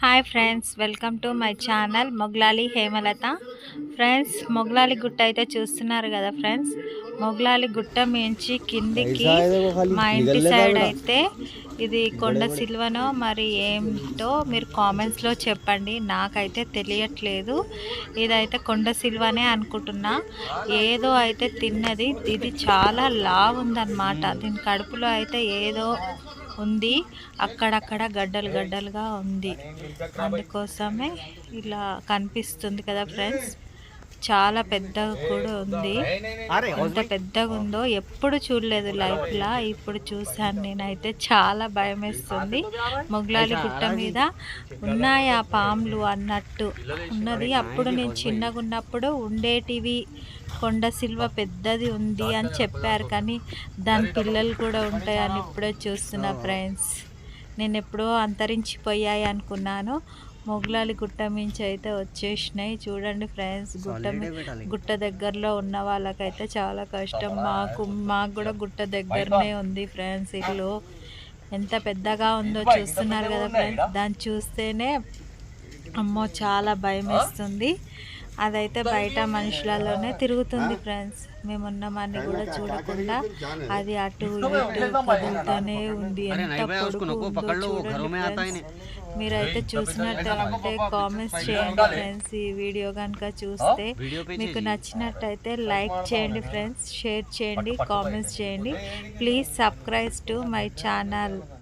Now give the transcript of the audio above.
Hi friends, welcome to my channel Moglali Hemalatha. Friends, Moglali Gutta అయితే చూస్తున్నారు కదా ఫ్రెండ్స్. మొగ్లాలి గుట్ట మించి కిందికి మా ఇంటి సైడ్ అయితే ఇది కొండ సిల్వనో మరి ఏంటో మీరు కామెంట్స్లో చెప్పండి. నాకైతే తెలియట్లేదు. ఇదైతే కొండ సిల్వనే అనుకుంటున్నా. ఏదో అయితే తిన్నది. ఇది చాలా లావు ఉందన్నమాట. దీని కడుపులో అయితే ఏదో ఉంది, అక్కడక్కడ గడ్డలు గడ్డలుగా ఉంది. అందుకోసమే ఇలా కనిపిస్తుంది కదా ఫ్రెండ్స్. చాలా పెద్దగా కూడా ఉంది. ఎంత పెద్దగా ఉందో ఎప్పుడు చూడలేదు లైఫ్లా. ఇప్పుడు చూశాను నేనైతే. చాలా భయం వేస్తుంది. మొగ్లాలి గుట్ట మీద ఉన్నాయి ఆ పాములు అన్నట్టు ఉన్నది. అప్పుడు నేను చిన్నగా ఉన్నప్పుడు ఉండేటివి. కొండ సిల్వ పెద్దది ఉంది అని చెప్పారు, కానీ దాని పిల్లలు కూడా ఉంటాయని ఇప్పుడే చూస్తున్నా ఫ్రెండ్స్. నేను ఎప్పుడో అంతరించిపోయాయి అనుకున్నాను. మొగ్లాలి గుట్ట మించి అయితే వచ్చేసినాయి. చూడండి ఫ్రెండ్స్, గుట్ట దగ్గరలో ఉన్న వాళ్ళకైతే చాలా కష్టం. మాకు కూడా గుట్ట దగ్గరనే ఉంది ఫ్రెండ్స్ ఇల్లు. ఎంత పెద్దగా ఉందో చూస్తున్నారు కదా ఫ్రెండ్స్. దాన్ని చూస్తేనే అమ్మో చాలా భయం వేస్తుంది. అదైతే బయట మనుషులలోనే తిరుగుతుంది ఫ్రెండ్స్. మేమున్నామని కూడా చూడకుండా అది అటు ఇటు కదులుతూనే ఉంది. ఎంత పొడుగు ఉందో చూడండి ఫ్రెండ్స్. మీరైతే చూసినట్టయితే కామెంట్స్ చేయండి ఫ్రెండ్స్. ఈ వీడియో కనుక చూస్తే మీకు నచ్చినట్టయితే లైక్ చేయండి ఫ్రెండ్స్, షేర్ చేయండి, కామెంట్స్ చేయండి. Please subscribe to my channel.